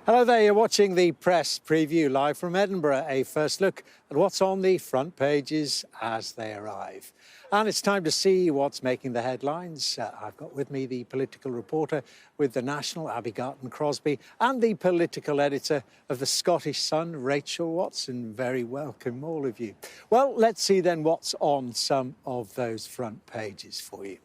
Hello there, you're watching the press preview live from Edinburgh, a first look at what's on the front pages as they arrive. And it's time to see what's making the headlines. I've got with me the political reporter with The National, Abbi Garton-Crosbie, and the political editor of the Scottish Sun, Rachel Watson. Very welcome, all of you. Well, let's see then what's on some of those front pages for you.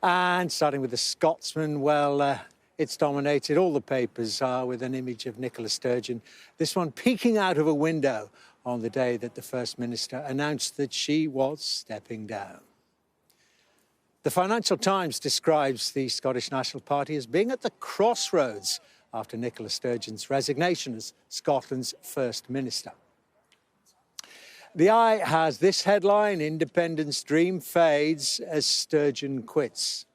And starting with the Scotsman, well, it's dominated all the papers with an image of Nicola Sturgeon, this one peeking out of a window on the day that the First Minister announced that she was stepping down. The Financial Times describes the Scottish National Party as being at the crossroads after Nicola Sturgeon's resignation as Scotland's First Minister. The Eye has this headline: Independence dream fades as Sturgeon quits.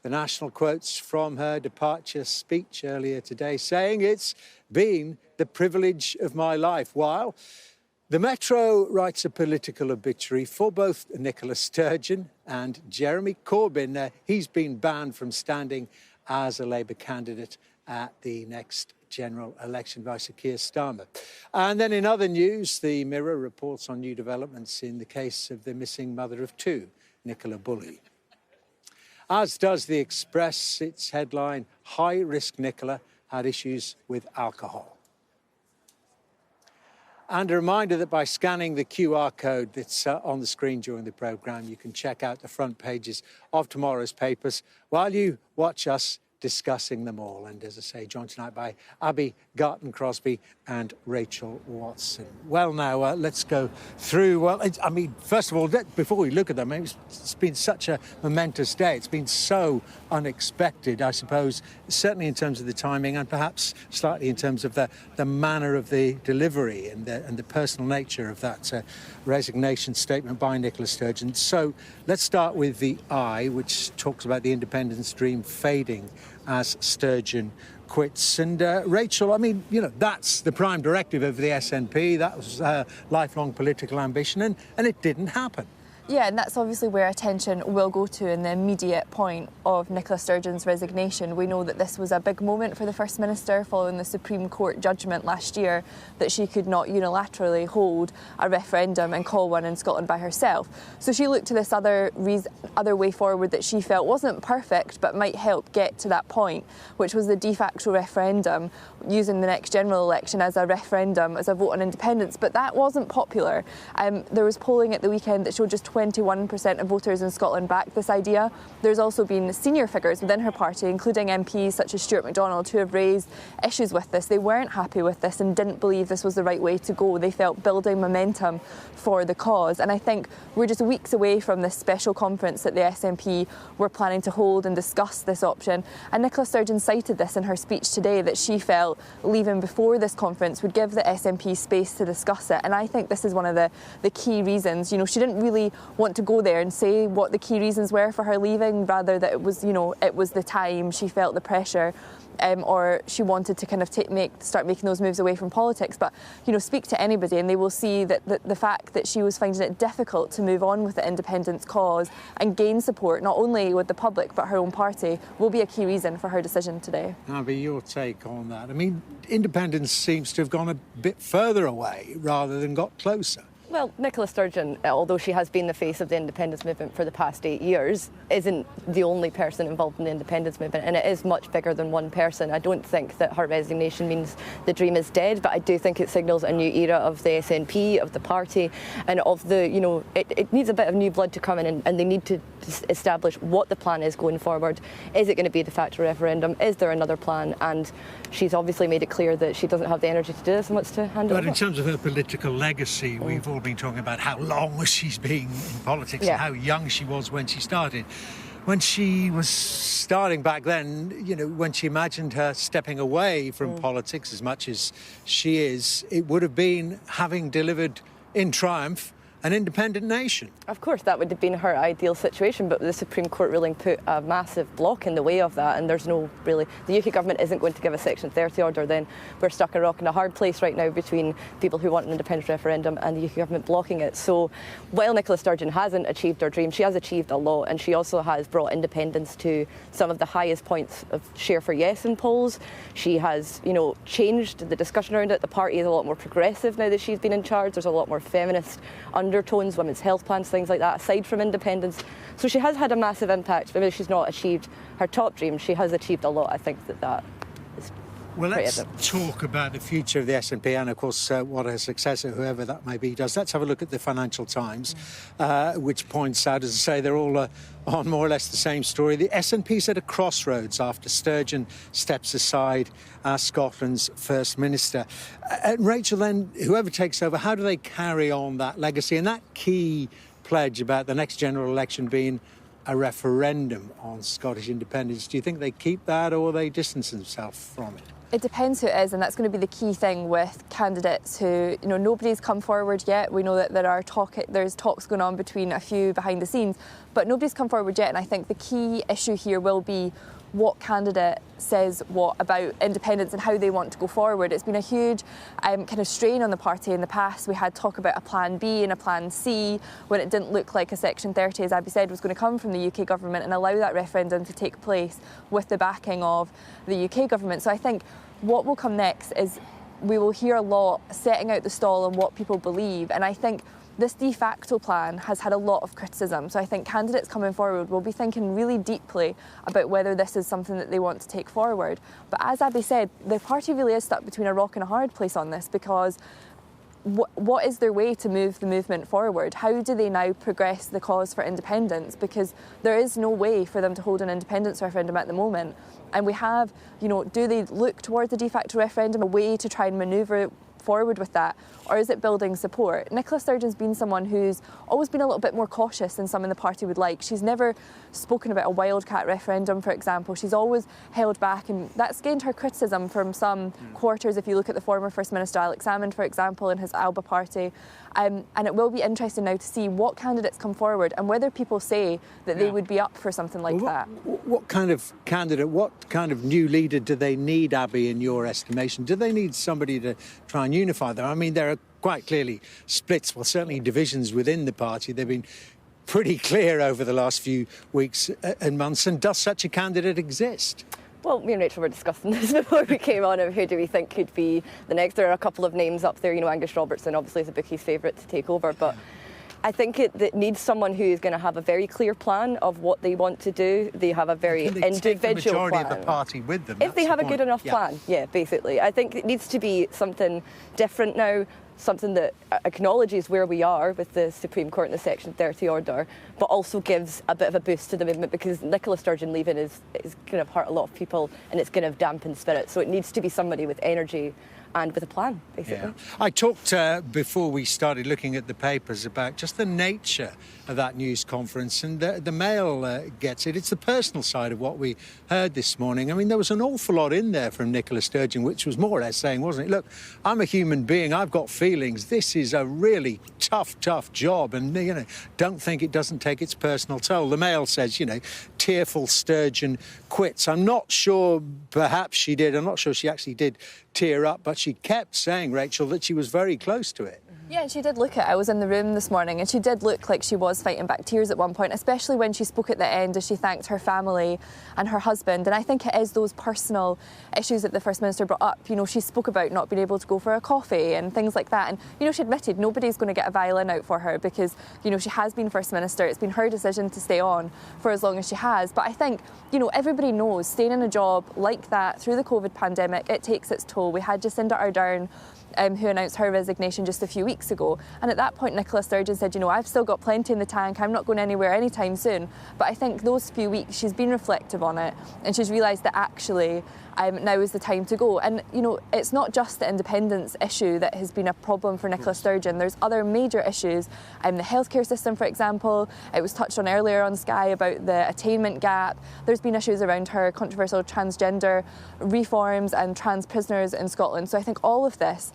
The National quotes from her departure speech earlier today, saying it's been the privilege of my life, while the Metro writes a political obituary for both Nicola Sturgeon and Jeremy Corbyn. He's been banned from standing as a Labour candidate at the next general election by Sir Keir Starmer. And then in other news, the Mirror reports on new developments in the case of the missing mother of two, Nicola Bulley. As does the Express, its headline, high-risk Nicola had issues with alcohol. And a reminder that by scanning the QR code that's on the screen during the programme, you can check out the front pages of tomorrow's papers while you watch us discussing them all. And as I say, joined tonight by Abbi Garton-Crosbie and Rachel Watson. Well, now, let's go through, first of all, before we look at them, it's been such a momentous day. It's been so unexpected, I suppose, certainly in terms of the timing and perhaps slightly in terms of the manner of the delivery and the personal nature of that resignation statement by Nicola Sturgeon. So let's start with the Eye, which talks about the independence dream fading as Sturgeon quits. And Rachel, that's the prime directive of the SNP. That was her lifelong political ambition, and it didn't happen. Yeah, and that's obviously where attention will go to in the immediate point of Nicola Sturgeon's resignation. We know that this was a big moment for the First Minister following the Supreme Court judgment last year that she could not unilaterally hold a referendum and call one in Scotland by herself. So she looked to this other way forward that she felt wasn't perfect but might help get to that point, which was the de facto referendum, using the next general election as a referendum, as a vote on independence. But that wasn't popular. There was polling at the weekend that showed just 21% of voters in Scotland backed this idea. There's also been senior figures within her party, including MPs such as Stuart MacDonald, who have raised issues with this. They weren't happy with this and didn't believe this was the right way to go. They felt building momentum for the cause. And I think we're just weeks away from this special conference that the SNP were planning to hold and discuss this option. And Nicola Sturgeon cited this in her speech today, that she felt leaving before this conference would give the SNP space to discuss it. And I think this is one of the key reasons. She didn't really want to go there and say what the key reasons were for her leaving, rather that it was the time, she felt the pressure, or she wanted to kind of start making those moves away from politics. But speak to anybody and they will see that the fact that she was finding it difficult to move on with the independence cause and gain support not only with the public but her own party will be a key reason for her decision today. Abbi, your take on that? Independence seems to have gone a bit further away rather than got closer. Well, Nicola Sturgeon, although she has been the face of the independence movement for the past 8 years, isn't the only person involved in the independence movement, and it is much bigger than one person. I don't think that her resignation means the dream is dead, but I do think it signals a new era of the SNP, of the party, and of it needs a bit of new blood to come in, and they need to establish what the plan is going forward. Is it going to be a de facto referendum? Is there another plan? And she's obviously made it clear that she doesn't have the energy to do this and wants to hand it over. But in terms of her political legacy, we've all been talking about how long she's been in politics and how young she was when she started. When she was starting back then, when she imagined her stepping away from politics as much as she is, it would have been having delivered in triumph an independent nation. Of course, that would have been her ideal situation, but the Supreme Court ruling put a massive block in the way of that, and there's no really... The UK government isn't going to give a Section 30 order, then we're stuck a rock and a hard place right now between people who want an independent referendum and the UK government blocking it. So while Nicola Sturgeon hasn't achieved her dream, she has achieved a lot, and she also has brought independence to some of the highest points of share for yes in polls. She has, changed the discussion around it. The party is a lot more progressive now that she's been in charge. There's a lot more feminist undertones, women's health plans, things like that, aside from independence. So she has had a massive impact. Maybe she's not achieved her top dream. She has achieved a lot. I think that is... Well, let's talk about the future of the SNP and, of course, what her successor, whoever that may be, does. Let's have a look at the Financial Times, which points out, as I say, they're all on more or less the same story. The SNP's at a crossroads after Sturgeon steps aside as Scotland's First Minister. Rachel, then, whoever takes over, how do they carry on that legacy and that key pledge about the next general election being a referendum on Scottish independence? Do you think they keep that or they distance themselves from it? It depends who it is, and that's going to be the key thing with candidates who, nobody's come forward yet. We know that there's talks going on between a few behind the scenes, but nobody's come forward yet, and I think the key issue here will be what candidate says what about independence and how they want to go forward. It's been a huge kind of strain on the party in the past. We had talk about a plan B and a plan C when it didn't look like a Section 30, as Abbi said, was going to come from the UK government and allow that referendum to take place with the backing of the UK government. So I think what will come next is we will hear a lot setting out the stall on what people believe, and I think this de facto plan has had a lot of criticism, so I think candidates coming forward will be thinking really deeply about whether this is something that they want to take forward. But as Abbi said, the party really is stuck between a rock and a hard place on this, because what is their way to move the movement forward? How do they now progress the cause for independence? Because there is no way for them to hold an independence referendum at the moment. And we have, do they look towards the de facto referendum, a way to try and manoeuvre forward with that, or is it building support? Nicola Sturgeon's been someone who's always been a little bit more cautious than some in the party would like. She's never spoken about a wildcat referendum, for example. She's always held back, and that's gained her criticism from some quarters. If you look at the former First Minister Alex Salmond, for example, and his Alba party. And it will be interesting now to see what candidates come forward and whether people say that they would be up for something like that. What kind of candidate, what kind of new leader do they need, Abbi, in your estimation? Do they need somebody to try and unify them? I mean, there are quite clearly splits, well, certainly divisions within the party. They've been pretty clear over the last few weeks and months. And does such a candidate exist? Well, me and Rachel were discussing this before we came on, of who do we think could be the next. There are a couple of names up there. Angus Robertson obviously is a bookie's favourite to take over, but I think it needs someone who is going to have a very clear plan of what they want to do. They have a very individual take the majority plan. of the party with them. If they have a good enough plan, basically. I think it needs to be something different now, something that acknowledges where we are with the Supreme Court and the Section 30 order, but also gives a bit of a boost to the movement, because Nicola Sturgeon leaving is going to hurt a lot of people and it's going to dampen spirit. So it needs to be somebody with energy and with a plan, basically. Yeah. I talked before we started looking at the papers about just the nature of that news conference, and the Mail gets it. It's the personal side of what we heard this morning. I mean, there was an awful lot in there from Nicola Sturgeon, which was more or less saying, wasn't it, look, I'm a human being, I've got feelings, this is a really tough job, and, don't think it doesn't take its personal toll. The Mail says, tearful Sturgeon quits. I'm not sure, perhaps she did, I'm not sure she actually did tear up, but she kept saying, Rachel, that she was very close to it. Yeah, she did look I was in the room this morning, and she did look like she was fighting back tears at one point, especially when she spoke at the end as she thanked her family and her husband. And I think it is those personal issues that the First Minister brought up. She spoke about not being able to go for a coffee and things like that. And, she admitted nobody's going to get a violin out for her because, she has been First Minister. It's been her decision to stay on for as long as she has. But I think, everybody knows staying in a job like that through the COVID pandemic, it takes its toll. We had Jacinda Ardern, who announced her resignation just a few weeks ago. And at that point, Nicola Sturgeon said, I've still got plenty in the tank, I'm not going anywhere anytime soon. But I think those few weeks, she's been reflective on it, and she's realised that actually now is the time to go. And, it's not just the independence issue that has been a problem for Nicola Sturgeon. There's other major issues. The healthcare system, for example, it was touched on earlier on Sky about the attainment gap. There's been issues around her controversial transgender reforms and trans prisoners in Scotland. So I think all of this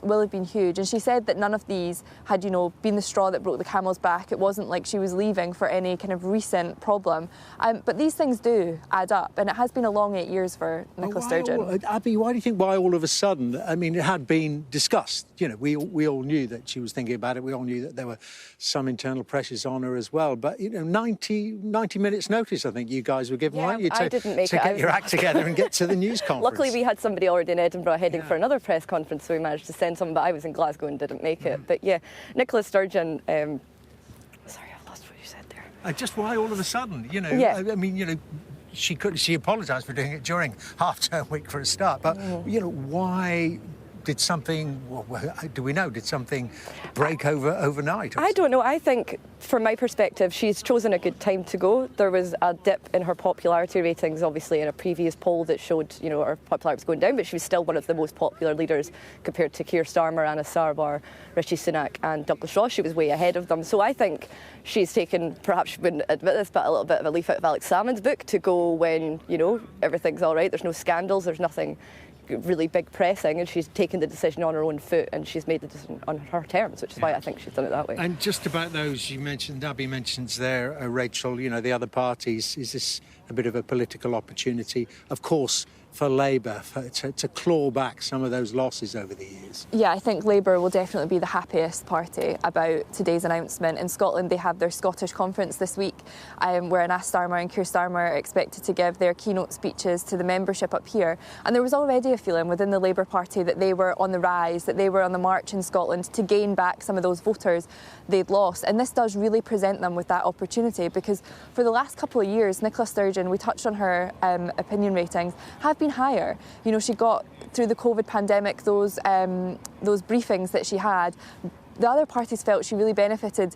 will have been huge. And she said that none of these had, been the straw that broke the camel's back. It wasn't like she was leaving for any kind of recent problem. But these things do add up, and it has been a long 8 years for Nicola Sturgeon. Abbi, why do you think why all of a sudden? I mean, it had been discussed. We all knew that she was thinking about it. We all knew that there were some internal pressures on her as well. But 90 minutes notice, I think you guys were given, weren't you? I didn't make to get your act together and get to the news conference. Luckily, we had somebody already in Edinburgh heading for another press conference, so we managed to send someone. But I was in Glasgow and didn't make it. But yeah, Nicola Sturgeon. Sorry, I've lost what you said there. Just why all of a sudden? Yeah. I mean, she apologised for doing it during half-term week for a start. But why? Did something break overnight? I don't know. I think, from my perspective, she's chosen a good time to go. There was a dip in her popularity ratings, obviously, in a previous poll that showed, her popularity was going down, but she was still one of the most popular leaders compared to Keir Starmer, Anna Sarwar, Rishi Sunak and Douglas Ross. She was way ahead of them. So I think she's taken, perhaps she wouldn't admit this, but a little bit of a leaf out of Alex Salmond's book to go when, everything's all right. There's no scandals, there's nothing really big pressing, and she's taken the decision on her own foot, and she's made the decision on her terms, which is why I think she's done it that way. And just about those you mentioned, Abbi mentions there, Rachel, the other parties, is this a bit of a political opportunity? Of course, for Labour to claw back some of those losses over the years? Yeah, I think Labour will definitely be the happiest party about today's announcement. In Scotland, they have their Scottish conference this week, where Anna Starmer and Keir Starmer are expected to give their keynote speeches to the membership up here. And there was already a feeling within the Labour Party that they were on the rise, that they were on the march in Scotland to gain back some of those voters they'd lost. And this does really present them with that opportunity, because for the last couple of years, Nicola Sturgeon, we touched on her opinion ratings, have been higher. She got through the COVID pandemic those briefings that she had. The other parties felt she really benefited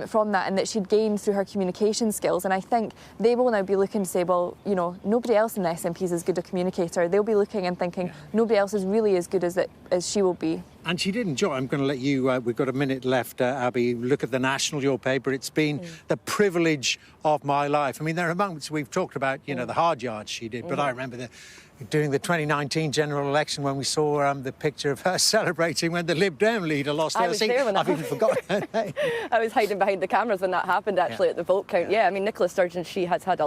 from that, and that she'd gained through her communication skills. And I think they will now be looking to say, well, nobody else in the SNP is as good a communicator. They'll be looking and thinking, nobody else is really as good as she will be. And she did enjoy. I'm going to let you, we've got a minute left, Abbi, look at the National, your paper. It's been the privilege of my life. I mean, there are moments we've talked about, the hard yards she did, but I remember during the 2019 general election when we saw the picture of her celebrating when the Lib Dem leader lost her seat. I've even forgotten her name. I was hiding behind the cameras when that happened, actually, at the vote count. Yeah, I mean, Nicola Sturgeon, she's achieved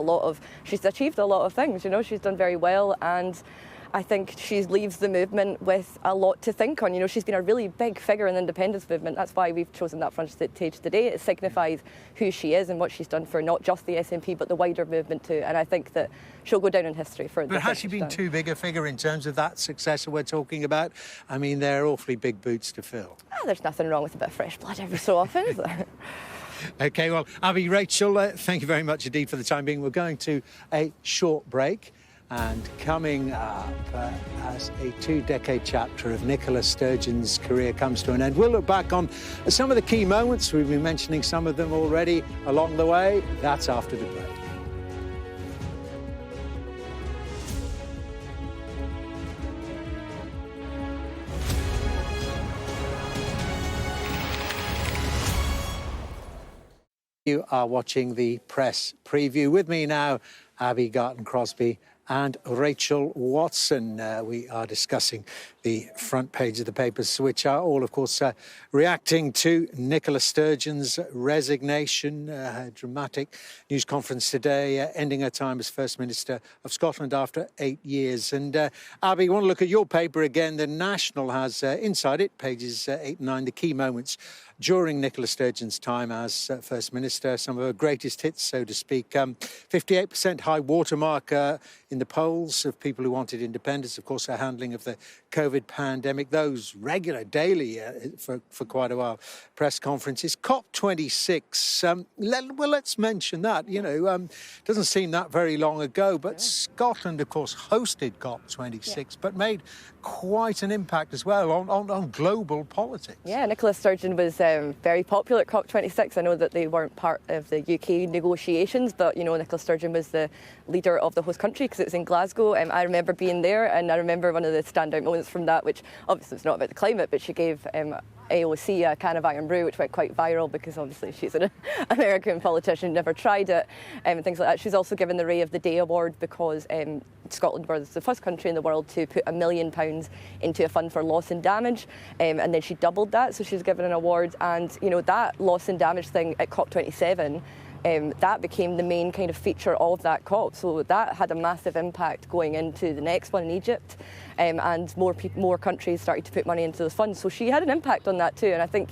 a lot of things, she's done very well, and I think she leaves the movement with a lot to think on. She's been a really big figure in the independence movement. That's why we've chosen that front stage today. It signifies who she is and what she's done for not just the SNP, but the wider movement too. And I think that she'll go down in history for But has she been too big a figure in terms of that successor we're talking about? I mean, they're awfully big boots to fill. There's nothing wrong with a bit of fresh blood every so often, is there? OK, well, Abbi, Rachel, thank you very much indeed for the time being. We're going to a short break. And coming up, as a 2-decade chapter of Nicola Sturgeon's career comes to an end, we'll look back on some of the key moments. We've been mentioning some of them already along the way. That's after the break. You are watching the press preview. With me now, Abbi Garton-Crosbie and Rachel Watson. We are discussing the front page of the papers, which are all, of course, reacting to Nicola Sturgeon's resignation. Her dramatic news conference today, ending her time as First Minister of Scotland after 8 years. And Abbi, you want to look at your paper again. The National has inside it, pages 8 and 9, the key moments during Nicola Sturgeon's time as First Minister, some of her greatest hits, so to speak. 58% high watermark in the polls of people who wanted independence. Of course, her handling of the COVID pandemic, those regular, daily, for quite a while, press conferences. COP26, let's mention that. Doesn't seem that very long ago, but Scotland, of course, hosted COP26, but made quite an impact as well on global politics. Yeah, Nicola Sturgeon was very popular at COP26. I know that they weren't part of the UK negotiations, but, Nicola Sturgeon was the leader of the host country because it was in Glasgow. I remember being there, and I remember one of the standout moments for from that, which obviously it's not about the climate, but she gave AOC a can of Iron Brew, which went quite viral because obviously she's an American politician, never tried it, and things like that. She's also given the Ray of the Day award because Scotland was the first country in the world to put £1 million into a fund for loss and damage, and then she doubled that, so she's given an award. And that loss and damage thing at COP27, that became the main kind of feature of that COP. So that had a massive impact going into the next one in Egypt, and more countries started to put money into those funds. So she had an impact on that too, and I think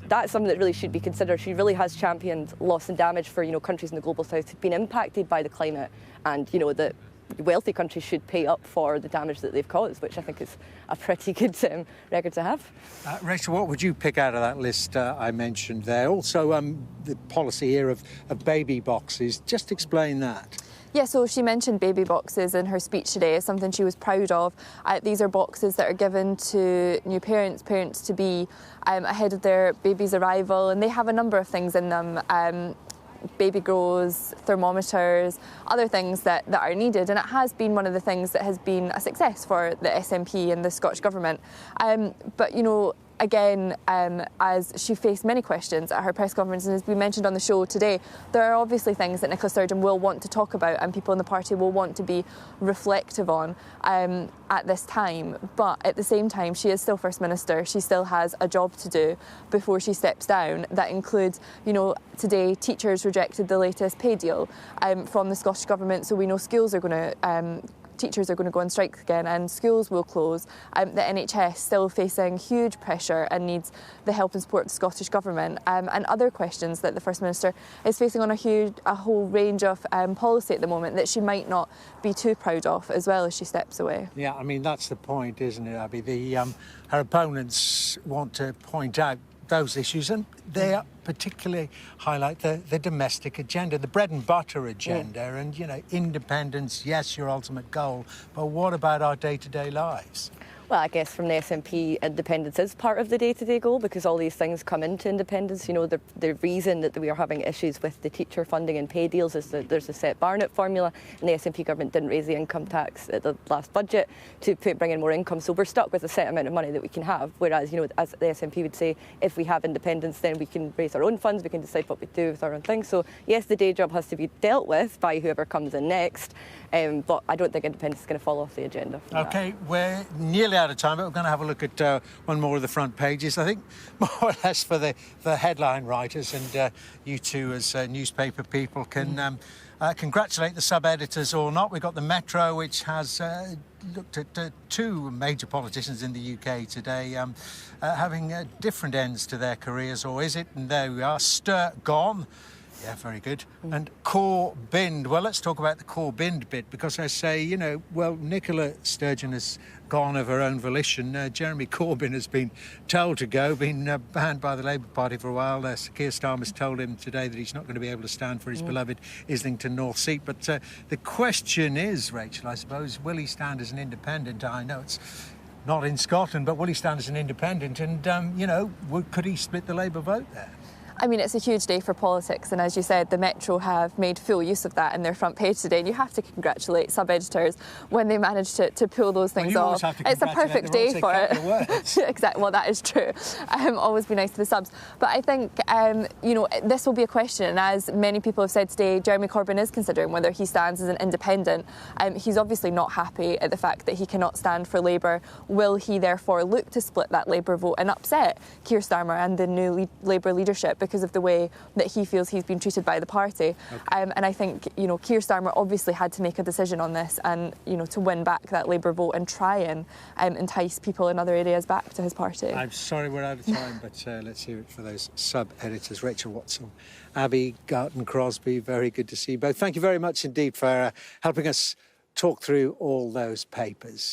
that's something that really should be considered. She really has championed loss and damage for countries in the global south who've been impacted by the climate, and that wealthy countries should pay up for the damage that they've caused, which I think is a pretty good record to have. Rachel, what would you pick out of that list I mentioned there? Also, the policy here of baby boxes. Just explain that. Yeah, so she mentioned baby boxes in her speech today as something she was proud of. These are boxes that are given to new parents-to-be ahead of their baby's arrival, and they have a number of things in them. Baby grows, thermometers, other things that are needed, and it has been one of the things that has been a success for the SNP and the Scottish Government. But again, as she faced many questions at her press conference, and as we mentioned on the show today, there are obviously things that Nicola Sturgeon will want to talk about and people in the party will want to be reflective on at this time. But at the same time, she is still First Minister. She still has a job to do before she steps down. That includes, today teachers rejected the latest pay deal from the Scottish Government, so we know schools are going to teachers are going to go on strike again and schools will close. The NHS still facing huge pressure and needs the help and support of the Scottish Government, and other questions that the First Minister is facing on a whole range of policy at the moment that she might not be too proud of as well as she steps away. Yeah, I mean, that's the point, isn't it, Abby? Her opponents want to point out those issues, and they particularly highlight the domestic agenda, the bread and butter agenda, and independence, yes, your ultimate goal, but what about our day-to-day lives? Well, I guess from the SNP, independence is part of the day-to-day goal because all these things come into independence. The reason that we are having issues with the teacher funding and pay deals is that there's a set Barnett formula, and the SNP government didn't raise the income tax at the last budget to bring in more income. So we're stuck with a set amount of money that we can have, whereas, as the SNP would say, if we have independence, then we can raise our own funds, we can decide what we do with our own things. So yes, the day job has to be dealt with by whoever comes in next, but I don't think independence is going to fall off the agenda. OK, we're nearly out of time, but we're going to have a look at one more of the front pages, I think, more or less for the headline writers, and you two as newspaper people can congratulate the sub-editors or not. We've got the Metro, which has looked at two major politicians in the UK today having different ends to their careers, or is it? And there we are, Sturgeon. Yeah, very good. And Corbyn. Well, let's talk about the Corbyn bit, because I say, Nicola Sturgeon has gone of her own volition. Jeremy Corbyn has been told to go, been banned by the Labour Party for a while. Keir Starmer's told him today that he's not going to be able to stand for his beloved Islington North seat. But the question is, Rachel, I suppose, will he stand as an independent? I know it's not in Scotland, but will he stand as an independent? And, could he split the Labour vote there? I mean, it's a huge day for politics, and as you said, the Metro have made full use of that in their front page today, and you have to congratulate sub-editors when they manage to pull those things off. It's a perfect day for it. Exactly. Well, that is true. Always be nice to the subs. But I think, this will be a question, and as many people have said today, Jeremy Corbyn is considering whether he stands as an independent. He's obviously not happy at the fact that he cannot stand for Labour. Will he therefore look to split that Labour vote and upset Keir Starmer and the new Labour leadership because of the way that he feels he's been treated by the party? Okay. And I think, Keir Starmer obviously had to make a decision on this and, to win back that Labour vote and try and entice people in other areas back to his party. I'm sorry we're out of time, but let's hear it for those sub-editors. Rachel Watson, Abbi, Garton-Crosbie, very good to see you both. Thank you very much indeed for helping us talk through all those papers.